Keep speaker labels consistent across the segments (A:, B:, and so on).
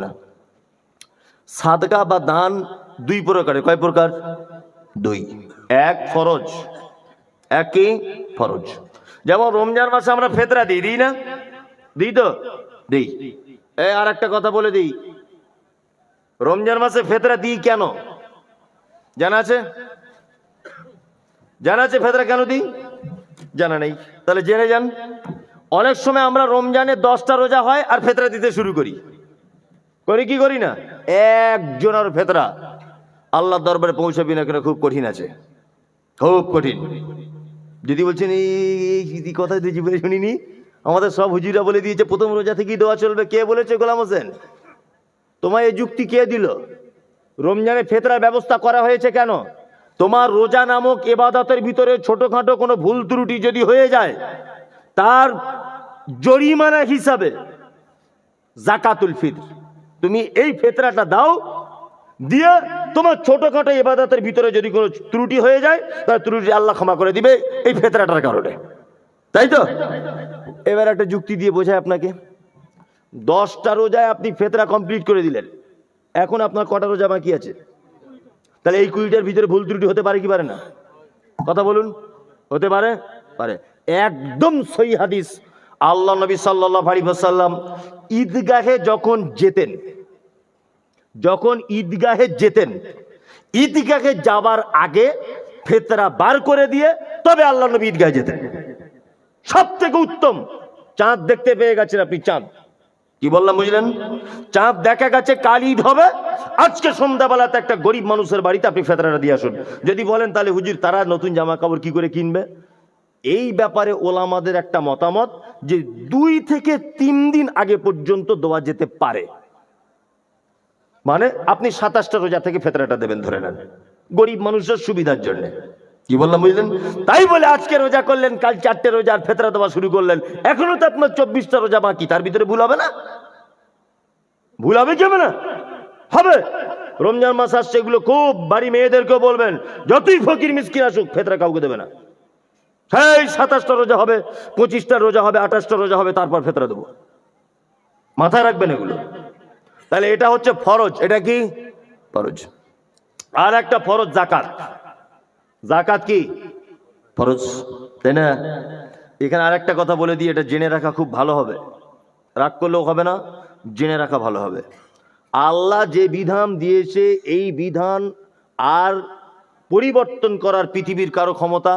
A: না। সাদকা বা দান দুই প্রকারের। কয় প্রকার? দুই। এক ফরজ, এক কি ফরজ। যেমন রমজান মাসে আমরা ফেতরা দিই, দিই না? দিই তো, দিই। আর একটা কথা বলে দিই, রমজান মাসে ফেতরা দিই কেন জানা আছে? জানা আছে ফেতরা কেন দিই? জানা নেই? তাহলে জেনে যান। অনেক সময় আমরা রমজানে 10টা রোজা হয় আর ফেতরা দিতে শুরু করি, করি কি করি না? একজনের ফেতরা আল্লাহর দরবারে পৌঁছাবি না কেন, খুব কঠিন আছে, খুব কঠিন। যদি বলছেন এই কথা তুই জীবনে শুনিনি, আমাদের সব হুজুরা বলে দিয়েছে প্রথম রোজা থেকেই দোয়া চলবে। কে বলেছে গোলাম হোসেন? তোমার এই যুক্তি কে দিল? রমজানে ফেতরার ব্যবস্থা করা হয়েছে কেন? তোমার রোজা নামক ইবাদতের ভিতরে ছোটখাটো কোনো ভুল ত্রুটি যদি হয়ে যায়, তার জরিমানা হিসাবে জাকাতুল ফিতর তুমি এই ফেতরাটা দাও, দিয়ে তোমার ছোটখাটো ইবাদতের ভিতরে যদি কোনো ত্রুটি হয়ে যায়, তাহলে ত্রুটি আল্লাহ ক্ষমা করে দিবে এই ফেতরাটার কারণে। তাই তো? এবার একটা যুক্তি দিয়ে বোঝায় আপনাকে। 10টা রোজায় আপনি ফেতরা কমপ্লিট করে দিলেন, এখন আপনার কটা রোজা বাকি আছে? তাহলে এই 20টার ভিতরে ভুল ত্রুটি হতে পারে কি পারে না? কথা বলুন, হতে পারে? পারে। একদম সহি হাদিস, আল্লাহ নবী সাল্লাল্লাহু আলাইহি ওয়াসাল্লাম ঈদগাহে যখন যেতেন, ঈদগাহে যাবার আগে ফেতরা বার করে দিয়ে তবে আল্লাহ নবী ঈদগাহে যেতেন। সব থেকে উত্তম। চাঁদ দেখতে পেয়ে গেছেন আপনি, চাঁদ, কি বললাম বুঝলেন? চাঁদ দেখা গেছে, কাল ঈদ হবে, আজকে সন্ধ্যাবেলাতে একটা গরিব মানুষের বাড়িতে আপনি ফেতরাটা দিয়ে আসুন। যদি বলেন তাহলে হুজুর তারা নতুন জামা কাপড় কি করে কিনবে? এই ব্যাপারে ওলামাদের একটা মতামত যে 2 থেকে 3 দিন আগে পর্যন্ত দেওয়া যেতে পারে। মানে আপনি 27টা রোজা থেকে ফেতরাটা দেবেন ধরে নেন, গরিব মানুষের সুবিধার জন্য। কি বললাম বুঝলেন? তাই বলে আজকে রোজা করলেন, কাল 4টে রোজা আর ফেতরা দেওয়া শুরু করলেন, এখনো তো আপনার 24টা রোজা বাকি। তার ভিতরে ভুল হবে না? ভুল হবে কি হবে না? হবে। রমজান মাস আসছে, এগুলো খুব বাড়ি মেয়েদেরকেও বলবেন, যতই ফকির মিসকিন আসুক ফেতরা কাউকে দেবে না। সেই 27টা রোজা হবে, 25টা রোজা হবে, 28টা রোজা হবে, তারপর ফেতরা দেবো। মাথায় রাখবেন এগুলো। তাহলে এটা হচ্ছে ফরজ। এটা কি ফরজ। আর একটা ফরজ যাকাত। যাকাত কি ফরজ, তাই না? এখানে আর একটা কথা বলে দিই, এটা জেনে রাখা খুব ভালো হবে, রাগ করলেও হবে না, জেনে রাখা ভালো হবে। আল্লাহ যে বিধান দিয়েছে, এই বিধান আর পরিবর্তন করার পৃথিবীর কারো ক্ষমতা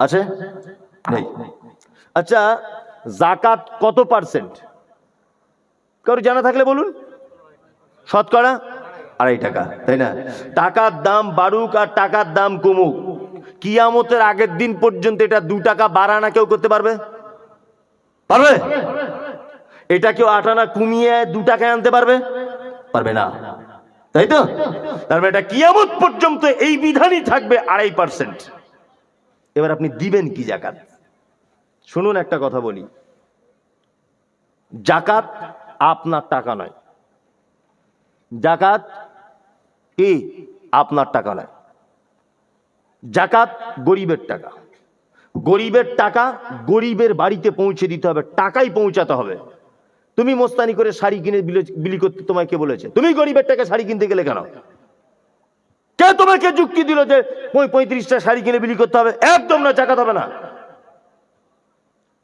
A: আছে? নেই। আচ্ছা, যাকাত কত পার্সেন্ট কারো জানা থাকলে বলুন। শতকরা 2.5 টাকা, তাই না? টাকার দাম বাড়ুক আর টাকার দাম কমুক, কিয়ামতের আগের দিন পর্যন্ত এটা 2 টাকা বাড়ানা কেউ করতে পারবে? পারবে? এটা কেউ 8 আনা কমিয়ে 2 টাকায় আনতে পারবে? পারবে না, তাই তো? তারপরে এটা কিয়ামত পর্যন্ত এই বিধানই থাকবে 2.5%। এবার আপনি দিবেন কি যাকাত? শুনুন, একটা কথা বলি, যাকাত আপনার টাকা নয়। যাকাত কি আপনার টাকা নয়। যাকাত গরিবের টাকা। গরিবের টাকা গরিবের বাড়িতে পৌঁছে দিতে হবে, টাকাই পৌঁছাতে হবে। তুমি মোস্তানি করে শাড়ি কিনে বিলি করতে তোমায় কে বলেছে? তুমি গরিবের টাকা শাড়ি কিনতে গেলে কেন? কে তোমাকে যুক্তি দিল যে 35টা শাড়ি কিনে বিলি করতে হবে? একদম না, যাকাত হবে না।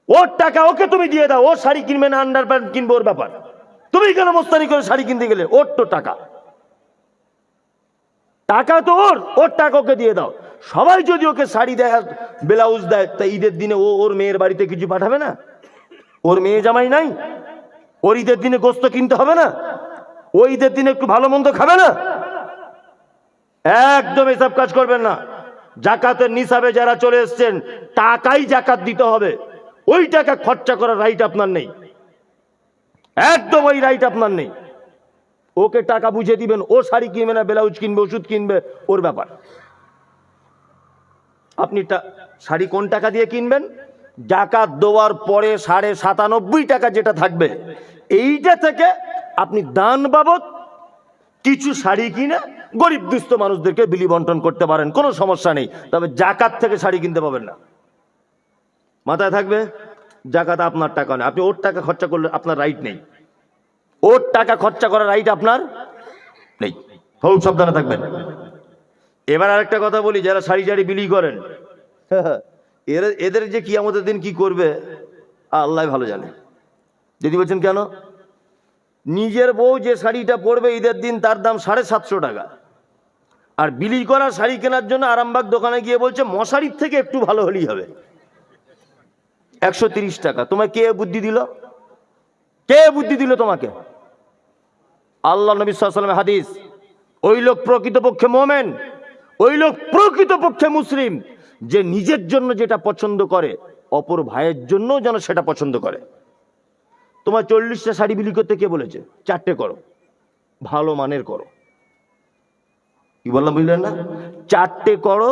A: ওর টাকা ওকে তুমি দিয়ে দাও, ও শাড়ি কিনবে না আন্ডারপ্যান্ট কিনবে, ওর ব্যাপার। তুমি কেন মোস্তানি করে শাড়ি কিনতে গেলে? ওর তো টাকা, টাকা তো ওর টাকা ওকে দিয়ে দাও। সবাই যদি ওকে শাড়ি দেয়, ব্লাউজ দেয়, তা ঈদের দিনে ওর মেয়ের বাড়িতে কিছু পাঠাবে না? ওর মেয়ে জামাই নাই? ওর ঈদের দিনে গোস্ত কিনতে হবে না? ওই ঈদের দিনে একটু ভালো মন্দ খাবে না? একদম এসব কাজ করবেন না। যাকাতের নিসাবে যারা চলে এসছেন, টাকাই যাকাত দিতে হবে। ওই টাকা খরচা করার রাইট আপনার নেই, একদম ওই রাইট আপনার নেই। ওকে টাকা বুঝে দিবেন, ও শাড়ি কিনবে না ব্লাউজ কিনবে, ওষুধ কিনবে, ওর ব্যাপার। আপনি শাড়ি কোন টাকা দিয়ে কিনবেন? যাকাত দেওয়ার পরে 97.5 টাকা যেটা থাকবে, এইটা থেকে আপনি দান বাবদ কিছু শাড়ি কিনে গরিব দুস্থ মানুষদেরকে বিলি বন্টন করতে পারেন, কোনো সমস্যা নেই। তবে যাকাত থেকে শাড়ি কিনতে পাবেন না, মাথায় থাকবে। যাকাত আপনার টাকা নয়, আপনি ওর টাকা খরচা করলে আপনার রাইট নেই। ওর টাকা খরচা করার রাইট আপনার নেই, খুব সাবধানে থাকবেন। এবার আরেকটা কথা বলি, যারা শাড়ি শাড়ি বিলি করেন, এদের যে কিয়ামতের দিন কি করবে আল্লাহ ভালো জানে। যদি বলছেন কেন, নিজের বউ যে শাড়িটা পরবে ঈদের দিন তার দাম 750 টাকা, আর বিলি করা শাড়ি কেনার জন্য আরামবাগ দোকানে গিয়ে বলছে মশারির থেকে একটু ভালো হলেই হবে, 130 টাকা। তোমায় কে বুদ্ধি দিল? কে বুদ্ধি দিল তোমাকে? আল্লাহ নবী সাল্লাল্লাহু আলাইহি ওয়াসাল্লামের হাদিস, ওই লোক প্রকৃতপক্ষে মোমেন, ওই লোক প্রকৃতপক্ষে মুসলিম, যে নিজের জন্য যেটা পছন্দ করে অপর ভাইয়ের জন্য যেন সেটা পছন্দ করে। তোমার 40টা শাড়ি বিলি করতে কে বলেছে? 4টে করো, ভালো মানের করো। কি বললাম বুঝলেন না? 4টে করো,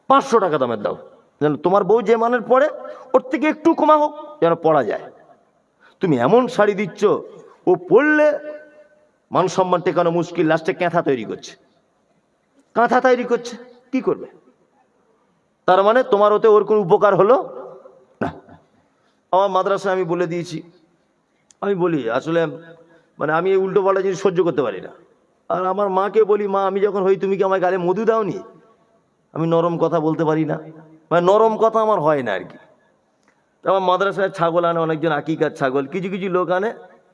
A: 500 টাকা দামের দাও, যেন তোমার বউ যে মানের পরে ওর থেকে একটু কমা হোক, যেন পড়া যায়। তুমি এমন শাড়ি দিচ্ছ ও পরলে মান সম্মান টেকানো মুশকিল, লাস্টে কাঁথা তৈরি করছে, কাঁথা তৈরি করছে, কি করবে? তার মানে তোমার ওতে ওর কোনো উপকার হলো না। আমার মাদ্রাসায় আমি বলে দিয়েছি, আমি বলি আসলে মানে আমি এই উল্টো পাল্টা জিনিস সহ্য করতে পারি না। আর আমার মাকে বলি, মা আমি যখন হই তুমি কি আমার গালে মধু দাওনি? আমি নরম কথা বলতে পারি না, মানে নরম কথা আমার হয় না আর কি। আমার মাদ্রাসায় ছাগল আনে অনেকজন, আকিকার ছাগল, কিছু কিছু লোক আনে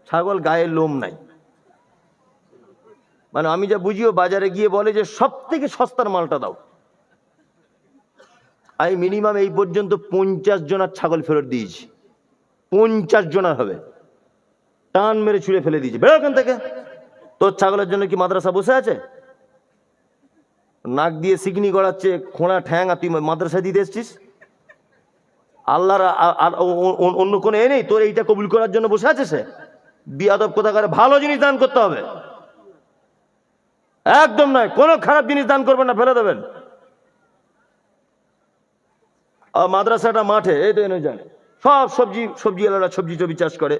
A: ছাগল গায়ে লোম নাই, মানে আমি যা বুঝিও বাজারে গিয়ে বলে যে সব থেকে সস্তার মালটা দাও। আমি মিনিমাম এই পর্যন্ত 50 জনের ছাগল ফেরত দিয়েছি, 50 জনের হবে, টান মেরে ছুঁড়ে ফেলে দিয়েছি, বেরো ওখান থেকে। তোর ছাগলের জন্য কি মাদ্রাসা বসে আছে? নাক দিয়ে সিগনি গড়াচ্ছে, খোঁড়া ঠ্যাং, আর তুই মাদ্রাসায় দিতে এসছিস? আল্লাহর আর অন্য কোনো এ নেই তোর এইটা কবুল করার জন্য বসে আছে সে? বিয়াদব কোথাকার, ভালো জিনিস দান করতে হবে, একদম নয়, কোনো খারাপ জিনিস দান করবেন না, ফেলে দেবেন। মাদ্রাসাটা মাঠে, এই তো এনে জানে সব সবজিওয়ালারা সবজি টবজি চাষ করে,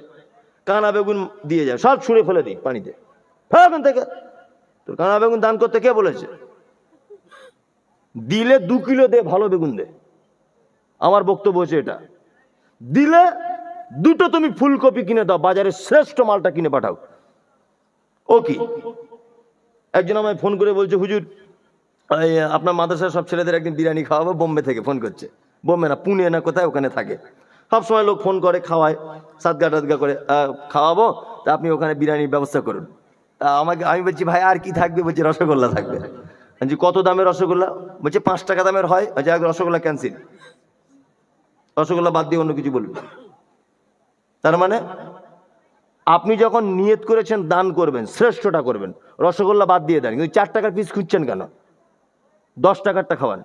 A: কানা বেগুন দিয়ে যায়, সব ছুঁড়ে ফেলে দিই পানিতে, ওখান থেকে। তোর কানা বেগুন দান করতে কে বলেছে? দিলে 2 কিলো দে, ভালো বেগুন দে। আমার বক্তব্য হচ্ছে এটা, দিলে 2টো তুমি ফুলকপি কিনে দাও, বাজারের শ্রেষ্ঠ মালটা কিনে পাঠাও। ও কি, একজন আমায় ফোন করে বলছে, হুজুর আপনার মাদ্রাসার সব ছেলেদের একদিন বিরিয়ানি খাওয়াবো, বোম্বে থেকে ফোন করছে, বোম্বে না পুনে না কোথায়, ওখানে থাকে। সব সময় লোক ফোন করে, খাওয়ায়, সাদগা টাদগা করে খাওয়াবো, তা আপনি ওখানে বিরিয়ানির ব্যবস্থা করুন। আমি বলছি ভাই আর কি থাকবে? বলছি রসগোল্লা থাকবে। বলছি কত দামের রসগোল্লা? বলছে 5 টাকা দামের হয়। রসগোল্লা ক্যান্সেল, রসগোল্লা বাদ দিয়ে অন্য কিছু বলুন। তার মানে আপনি যখন নিয়ত করেছেন দান করবেন, শ্রেষ্ঠটা করবেন, রসগোল্লা বাদ দিয়ে দেন, কিন্তু 4 টাকার পিস খুঁজছেন কেন? 10 টাকারটা খাওয়ান।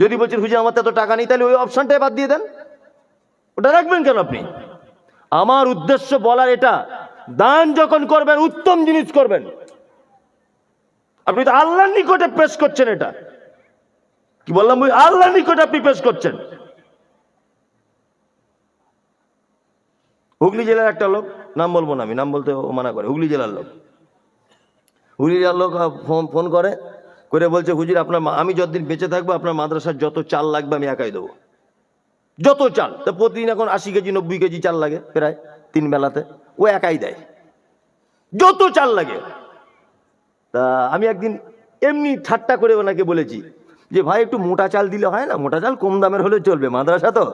A: যদি বলছেন হুজুর আমার তো এত টাকা নেই, তাহলে ওই অপশনটাই বাদ দিয়ে দেন, ওটা রাখবেন কেন আপনি? আমার উদ্দেশ্য বলার এটা, দান যখন করবেন উত্তম জিনিস করবেন। আপনি তো আল্লাহর নিকটে পেশ করছেন, এটা কি বললাম, আল্লাহর নিকটে আপনি পেশ করছেন। হুগলি জেলার একটা লোক, নাম বলবো না আমি, নাম বলতে ও মানা করে, হুগলি জেলার লোক ফোন করে বলছে হুজুর আপনার আমি যতদিন বেঁচে থাকবো আপনার মাদ্রাসার যত চাল লাগবে আমি একাই দেবো, যত চাল। তা প্রতিদিন এখন 80 কেজি 90 কেজি চাল লাগে প্রায় 3 বেলাতে, ও একাই দেয় যত চাল লাগে। তা আমি একদিন এমনি ঠাট্টা করে ওনাকে বলেছি যে ভাই একটু মোটা চাল দিলে হয় না? মোটা চাল কম দামের হলে চলবে, মাদ্রাসা তো।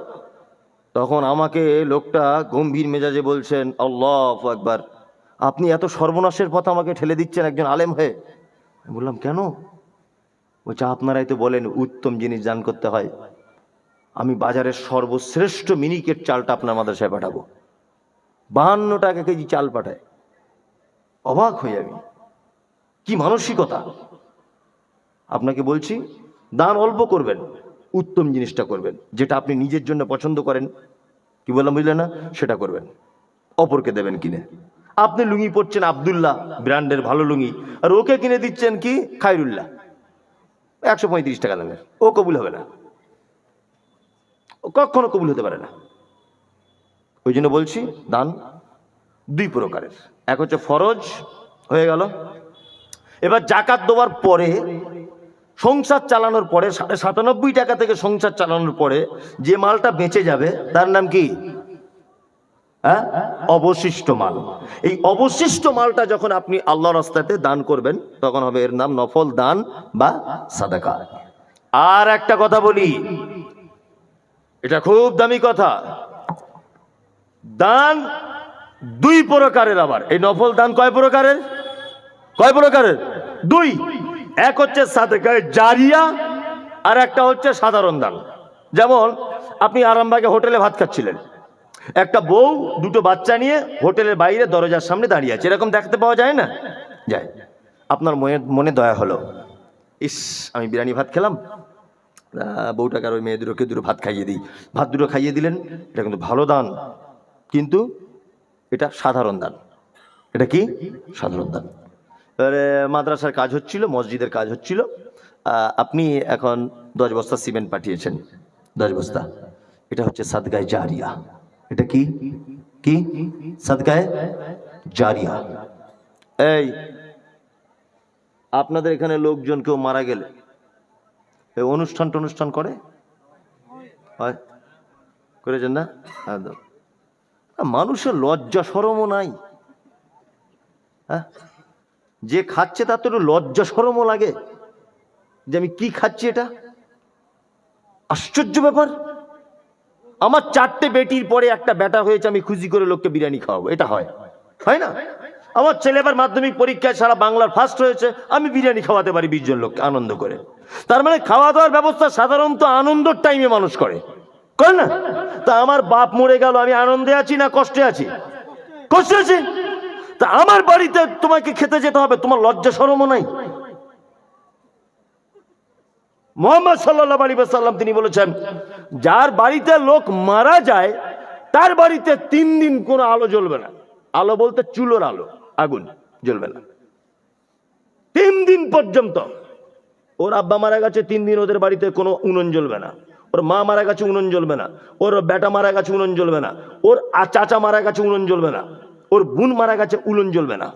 A: তখন আমাকে লোকটা গম্ভীর মেজাজে বলছেন, আল্লাহু আকবার, আপনি এত সর্বনাশের পথ আমাকে ঠেলে দিচ্ছেন একজন আলেম হয়ে। আমি বললাম কেন? বলছে আপনারাই তো বলেন উত্তম জিনিস দান করতে হয়, আমি বাজারের সর্বশ্রেষ্ঠ মিনিকেট চালটা আপনার মাদ্রাসায় পাঠাবো। 52 টাকা কেজি চাল পাঠায়। অবাক হই আমি, কি মানসিকতা! আপনাকে বলছি দান অল্প করবেন, উত্তম জিনিসটা করবেন, যেটা আপনি নিজের জন্য পছন্দ করেন, কি বললাম বুঝলেন না, সেটা করবেন, অপরকে দেবেন কিনে। আপনি লুঙ্গি পরছেন আব্দুল্লাহ ব্র্যান্ডের ভালো লুঙ্গি, আর ওকে কিনে দিচ্ছেন কি খায়রুল্লাহ 135 টাকা দামের, ও কবুল হবে না, কখনো কবুল হতে পারে না। ওই জন্য বলছি দান 2 প্রকারের, এক হচ্ছে ফরজ হয়ে গেল। এবার জাকাত দেওয়ার পরে, সংসার চালানোর পরে, 97 টাকা থেকে সংসার চালানোর পরে যে মালটা বেঁচে যাবে তার নাম কি? হ্যাঁ, অবশিষ্ট মাল। এই অবশিষ্ট মালটা যখন আপনি আল্লাহর রাস্তাতে দান করবেন তখন হবে এর নাম নফল দান বা সাদাকা। আর একটা কথা বলি, এটা খুব দামি কথা, দান দুই প্রকারের। আবার এই নফল দান কয় প্রকারের? কয় প্রকারের? দুই। এক হচ্ছে সাদকায়ে জারিয়া, আর একটা হচ্ছে সাধারণ দান। যেমন আপনি আরামবাগে হোটেলে ভাত খাচ্ছিলেন, একটা বউ দুটো বাচ্চা নিয়ে হোটেলের বাইরে দরজার সামনে দাঁড়িয়ে আছে, এরকম দেখতে পাওয়া যায় না? যায়। আপনার মনে দয়া হলো, ইস আমি বিরিয়ানি ভাত খেলাম, বউটাকে আর ওই মেয়ে দুটোকে দুটো ভাত খাইয়ে দিই। ভাত দুটো খাইয়ে দিলেন, এটা কিন্তু ভালো দান, কিন্তু এটা সাধারণ দান। এটা কি? সাধারণ দান। এবারে মাদ্রাসার কাজ হচ্ছিল, মসজিদের কাজ হচ্ছিল, আপনি এখন 10 বস্তা সিমেন্ট পাঠিয়েছেন, 10 বস্তা, এটা হচ্ছে সাদকায়ে জারিয়া। এটা কি? কি? সাদকায়ে জারিয়া। এই আপনাদের এখানে লোকজন কেউ মারা গেলে এই অনুষ্ঠান করে? হয়? করেছেন না? একদম। মানুষের লজ্জা শরমও নাই। হ্যাঁ, যে খাচ্ছে তার তো একটু লজ্জা শরমও লাগে যে আমি কি খাচ্ছি। এটা আশ্চর্য ব্যাপার। আমার 4টে বেটির পরে একটা বেটা হয়েছে, আমি খুশি করে লোককে বিরিয়ানি খাওয়াবো, এটা হয়? হয় না। আমার ছেলে এবার মাধ্যমিক পরীক্ষায় সারা বাংলার ফার্স্ট হয়েছে, আমি বিরিয়ানি খাওয়াতে পারি 20 জন লোককে আনন্দ করে। তার মানে খাওয়া দাওয়ার ব্যবস্থা সাধারণত আনন্দের টাইমে মানুষ করে না? তা আমার বাপ মরে গেল, আমি আনন্দে আছি না কষ্টে আছি? কষ্টে আছি। তা আমার বাড়িতে তোমাকে খেতে যেতে হবে, তোমার লজ্জা শরমও নাই? মুহাম্মদ সাল্লাল্লাহু আলাইহি ওয়াসাল্লাম তিনি বলেছেন, যার বাড়িতে লোক মারা যায় তার বাড়িতে 3 দিন কোনো আলো জ্বলবে না। আলো বলতে চুলোর আলো, আগুন জ্বলবে না 3 দিন পর্যন্ত। ওর আব্বা মারা গেছে 3 দিন, ওদের বাড়িতে কোনো উনুন জ্বলবে না। ওর মা মারা গেছে, উনুন জ্বলবে না। ওর বেটা মারা গেছে, উনুন জ্বলবে না। ওর চাচা মারা গেছে, উনুন জ্বলবে না। ওর বোন মারা গেছে, উনুন জ্বলবে না।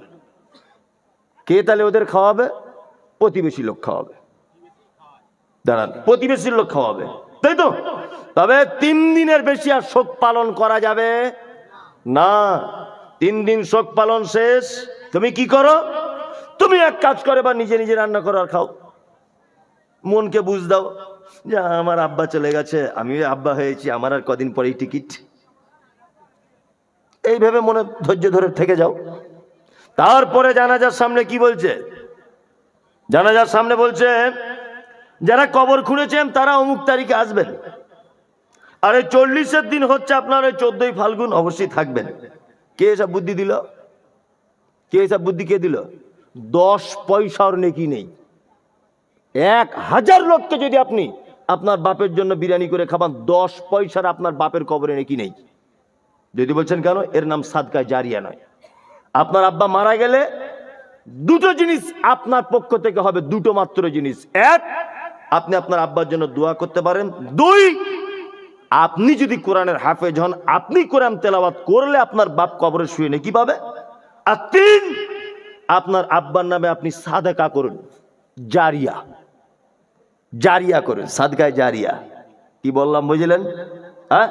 A: কে তাহলে ওদের খাওয়াবে? প্রতিবেশী লোক খাওয়াবে। দাঁড়ান, প্রতিবেশীর লোক খাওয়াবে, তাই তো? তবে 3 দিনের বেশি আর শোক পালন করা যাবে না। 3 দিন শোক পালন শেষ। তুমি কি করো? তুমি এক কাজ করে বা নিজে নিজে রান্না করো আর খাও। মনকে বুঝ দাও যে আমার আব্বা চলে গেছে, আমি আব্বা হয়েছি, আমার আর কদিন পরেই টিকিট। এইভাবে মনে ধৈর্য ধরে থেকে যাও। তারপরে জানাজার সামনে কি বলছে? জানাজার সামনে বলছে, যারা কবর খুঁড়েছেন তারা অমুক তারিখে আসবেন, আর এই 40-এর দিন হচ্ছে আপনার ওই 14ই ফাল্গুন, অবশ্যই থাকবেন। কে এসব বুদ্ধি দিল? কে এসব বুদ্ধি কে দিল? 10 পয়সার নেকি নেই। 1000 লোককে যদি আপনি আপনার বাপের জন্য বিরিয়ানি করে খাবান, 10 পয়সার আপনার বাপের কবরে নেকি নেই। যদি বলছেন কেন? এর নাম সাদকায়ে জারিয়া নয়। আপনার আব্বা মারা গেলে দুটো জিনিস আপনার পক্ষ থেকে হবে, দুটো মাত্র জিনিস। এক, আপনি আপনার আব্বার জন্য দোয়া করতে পারেন। 2, আপনি যদি কোরআনের হাফেজ হন, আপনি কোরআন তেলাওয়াত করলে আপনার বাপ কবরে শুয়ে নেকি পাবে। আর 3, আপনার আব্বার নামে আপনি সাদাকা করুন, জারিয়া। জারিয়া করুন, সাদকায়ে জারিয়া। কি বললাম বুঝলেন? হ্যাঁ,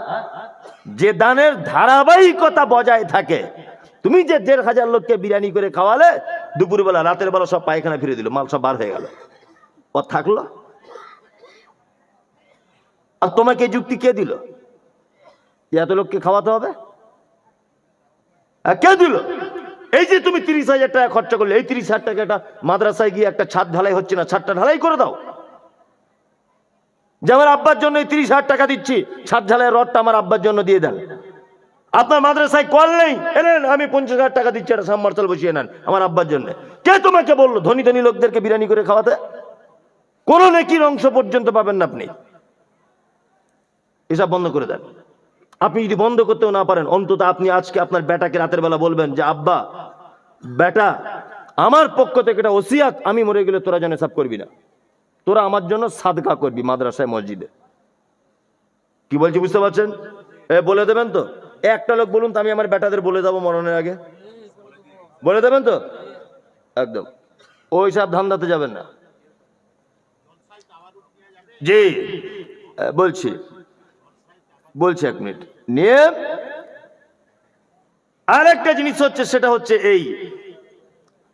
A: যে দানের ধারাবাহিকতা বজায় থাকে। তুমি যে 1500 লোককে বিরিয়ানি করে খাওয়ালে, দুপুরবেলা রাতের বেলা সব পায়খানা ফিরে দিল, মাল সব বার হয়ে গেল, ও থাকলো? আর তোমাকে যুক্তি কে দিল এত লোককে খাওয়াতে হবে? কে দিল? এই যে তুমি 30,000 টাকা খরচা করলে, এই 30,000 টাকা একটা মাদ্রাসায় গিয়ে একটা ছাদ ঢালাই হচ্ছে না, ছাদটা ঢালাই করে দাও। যে আমার আব্বার জন্য 30,000 টাকা দিচ্ছি, ছাদ ঢালাই রডটা আমার আব্বার জন্য দিয়ে দেন। আপনার মাদ্রাসায় কল নেই, এনেন আমি 50,000 টাকা দিচ্ছি, একটা সাবমার্সেল বসিয়ে নেন আমার আব্বার জন্য। কে তোমাকে বললো ধনী ধনী লোকদেরকে বিরিয়ানি করে খাওয়াতে? কোন নেকির অংশ পর্যন্ত পাবেন না আপনি। এসব বন্ধ করে দেন। আপনি যদি বন্ধ করতেও না পারেন, অন্তত আপনি আজকে আপনার বেটাকে রাতের বেলা বলবেন যে আব্বা, বেটা, আমার পক্ষ থেকে এটা ওসিয়াত, আমি মরে গেলে তোরা যেন এসব করবি না, তোরা আমার জন্য সাদকা করবি মাদ্রাসায় মসজিদে। কি বলছি বুঝতে পারছেন? বলে দেবেন তো? একটা লোক বলুন তো, আমি আমার বেটাদের বলে যাবো মরণের আগে। বলে দেবেন তো? একদম ওই সব ধান্দাতে যাবেন না। জি বলছি 1 মিনিট নিয়ে আর একটা জিনিস হচ্ছে, সেটা হচ্ছে এই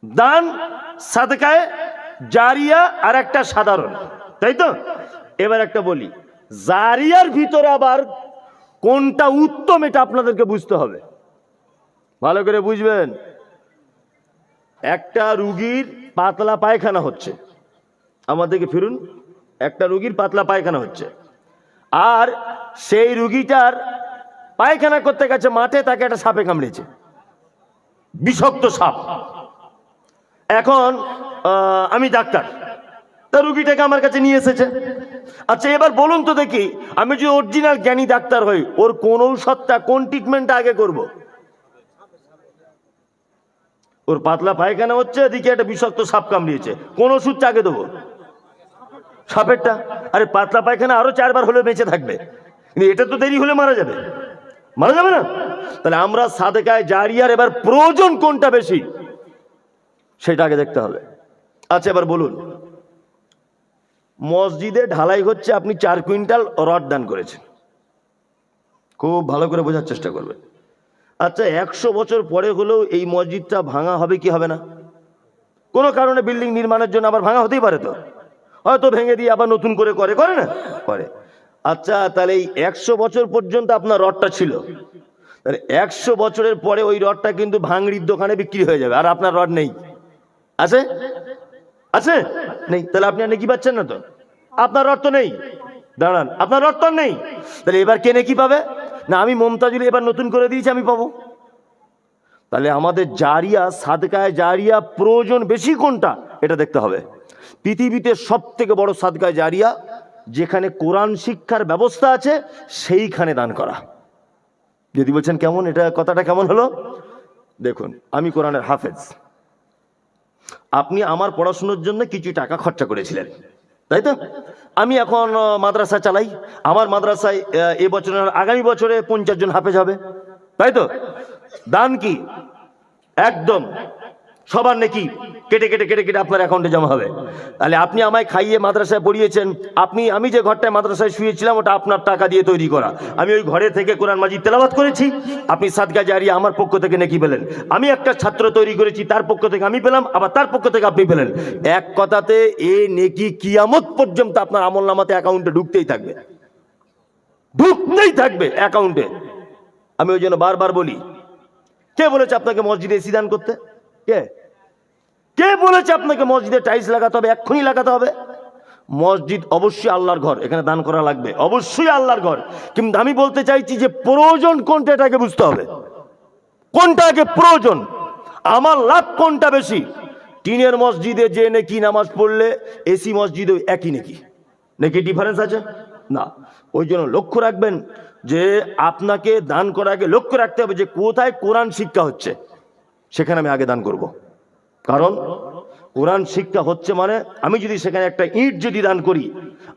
A: দান, সাদকায়ে জারিয়া আর একটা সাধারণ, তাই তো? এবার একটা বলি, জারিয়ার ভিতরে আবার কোনটা উত্তম এটা আপনাদেরকে বুঝতে হবে, ভালো করে বুঝবেন। একটা রুগীর পাতলা পায়খানা হচ্ছে, আমাদেরকে ফিরুন, একটা রুগীর পাতলা পায়খানা হচ্ছে, আর সেই রুগীটার পায়খানা করতে গেছে মাঠে, তাকে একটা সাপে কামড়েছে, বিষাক্ত সাপ। এখন আমি ডাক্তার, তা রুগীটাকে আমার কাছে নিয়ে এসেছে। আচ্ছা এবার বলুন তো দেখি, আমি যদি অরিজিনাল জ্ঞানী ডাক্তার হই, ওর কোন ঔষধটা, কোন ট্রিটমেন্টটা আগে করব? ওর পাতলা পায়খানা হচ্ছে, এদিকে একটা বিষাক্ত সাপ কামড়িয়েছে, কোন ওষুধটা আগে দেবো? সাপেরটা। আরে পাতলা পায়খানা আরো 4 বার হলেও বেঁচে থাকবে, কিন্তু এটা তো দেরি হলে মারা যাবে, মারা যাবে না? তাহলে আমরা সাদকায়ে জারিয়ার এবার প্রয়োজন কোনটা বেশি সেটা আগে দেখতে হবে। আচ্ছা এবার বলুন, মসজিদে ঢালাই হচ্ছে, আপনি 4 কুইন্টাল রড দান করেছেন, খুব ভালো করে বোঝার চেষ্টা করবেন। আচ্ছা 100 বছর পরে হলেও এই মসজিদটা ভাঙা হবে কি হবে না? কোনো কারণে বিল্ডিং নির্মাণের জন্য আবার ভাঙা হতেই পারে, তো হয়তো ভেঙে দিয়ে আবার নতুন করে করে না, করে। আচ্ছা তাহলে এই 100 বছর পর্যন্ত আপনার রডটা ছিল, তাহলে 100 বছরের পরে ওই রডটা কিন্তু ভাঙড়ির দোকানে বিক্রি হয়ে যাবে, আর আপনার রড নেই, আছে? আছে? নেই। তাহলে আপনি নেকি পাচ্ছেন না তো, আপনার রড তো নেই, দাঁড়ান, আপনার রড তো নেই, তাহলে এবার কে নেকি পাবে? না আমি মমতাজুল এবার নতুন করে দিয়েছি, আমি পাবো। তাহলে আমাদের জারিয়া, সাদকায়ে জারিয়া প্রয়োজন বেশি কোনটা এটা দেখতে হবে। পৃথিবীতে সব থেকে বড় সাদকায়ে জারিয়া, যেখানে কোরআন শিক্ষার ব্যবস্থা আছে সেইখানে দান করা। যদি বলছেন কেমন, এটা কথাটা কেমন হলো? দেখুন, আমি কোরআনের হাফেজ, আপনি আমার পড়াশোনার জন্য কিছু টাকা খরচা করেছিলেন, তাই তো? আমি এখন মাদ্রাসা চালাই, আমার মাদ্রাসায় এবছর আগামী বছরে 50 জন হাফেজ হবে, তাই তো? দান কি একদম সবার নেকি কেটে কেটে কেটে কেটে আপনার অ্যাকাউন্টে জমা হবে। তাহলে আপনি আমায় খাইয়ে মাদ্রাসায় পড়িয়েছেন, আমি যে ঘরটায় মাদ্রাসায় শুয়েছিলাম ওটা আপনার টাকা দিয়ে তৈরি করা, আমি ওই ঘরে থেকে কোরআন মাজিদ তেলাওয়াত করেছি, আপনি সাদকায়ে জারিয়া আমার পক্ষ থেকে নেকি পেলেন। আমি একটা ছাত্র তৈরি করেছি, তার পক্ষ থেকে আমি পেলাম, আবার তার পক্ষ থেকে আপনি পেলেন। এক কথাতে এ নেকি কিয়ামত পর্যন্ত আপনার আমলনামাতে অ্যাকাউন্টে ঢুকতেই থাকবে, ঢুকতেই থাকবে অ্যাকাউন্টে। আমি ওই জন্য বারবার বলি, কে বলেছে আপনাকে মসজিদে এসি দান করতে? কে বলেছে আপনাকে মসজিদে টাইলস লাগাতে হবে, এক্ষুনি লাগাতে হবে? মসজিদ অবশ্যই আল্লাহর ঘর, এখানে দান করা লাগবে, অবশ্যই আল্লাহর ঘর, কিন্তু আমি বলতে চাইছি যে প্রয়োজন কোনটা এটাকে বুঝতে হবে, কোনটা আগে প্রয়োজন, আমার লাভ কোনটা বেশি। টিনের মসজিদে যে নাকি নামাজ পড়লে এসি মসজিদে একই নাকি ডিফারেন্স আছে না। ওই জন্য লক্ষ্য রাখবেন যে আপনাকে দান করার আগে লক্ষ্য রাখতে হবে যে কোথায় কোরআন শিক্ষা হচ্ছে, সেখানে আমি আগে দান করব। কারণ কোরআন শিক্ষা হচ্ছে মানে আমি যদি সেখানে একটা ইট যদি দান করি,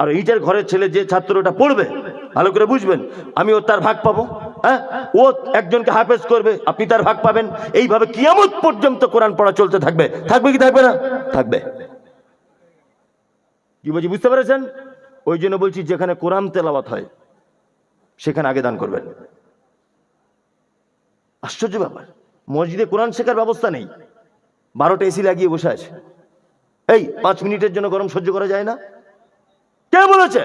A: আর ইটের ঘরের ছেলে যে ছাত্রটা পড়বে, ভালো করে বুঝবেন, আমি ও তার ভাগ পাবো, হ্যাঁ, ও একজনকে হাফেজ করবে, আপনি তার ভাগ পাবেন, এইভাবে কিয়ামত পর্যন্ত কোরআন পড়া চলতে থাকবে। থাকবে কি থাকবে না? থাকবে। কি বলছি বুঝতে পেরেছেন? ওই জন্য বলছি যেখানে কোরআন তেলাওয়াত হয় সেখানে আগে দান করবেন। আশ্চর্য ব্যাপার, মসজিদে কোরআন শেখার ব্যবস্থা নেই, 12টা এসি লাগিয়ে বসে আছে, এই 5 মিনিটের জন্য গরম সহ্য করা যায় না? কে বলেছে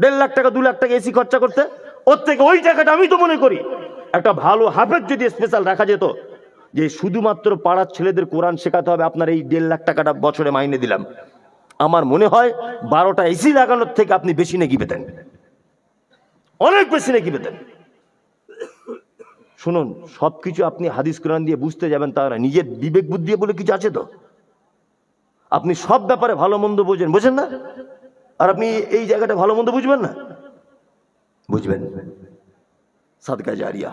A: 1.5 লাখ টাকা 2 লাখ টাকা এসি খরচা করতে? ওর থেকে ওই টাকাটা আমি তো মনে করি একটা ভালো হাফেজ যদি স্পেশাল রাখা যেত, যে শুধুমাত্র পাড়ার ছেলেদের কোরআন শেখাতে হবে, আপনার এই 1.5 লাখ টাকাটা বছরে মাইনে দিলাম, আমার মনে হয় 12টা এসি লাগানোর থেকে আপনি বেশি নেকি পেতেন, অনেক বেশি নেকি পেতেন। শুনুন, সবকিছু আপনি হাদিস কোরআন দিয়ে বুঝতে যাবেন তা না, নিজের বিবেক বুদ্ধি বলে কিছু আছে তো? আপনি সব ব্যাপারে ভালো মন্দ বোঝেন না, আর আপনি এই জায়গাটা ভালো মন্দ বুঝবেন না, বুঝবেন সাদকায়ে জারিয়া।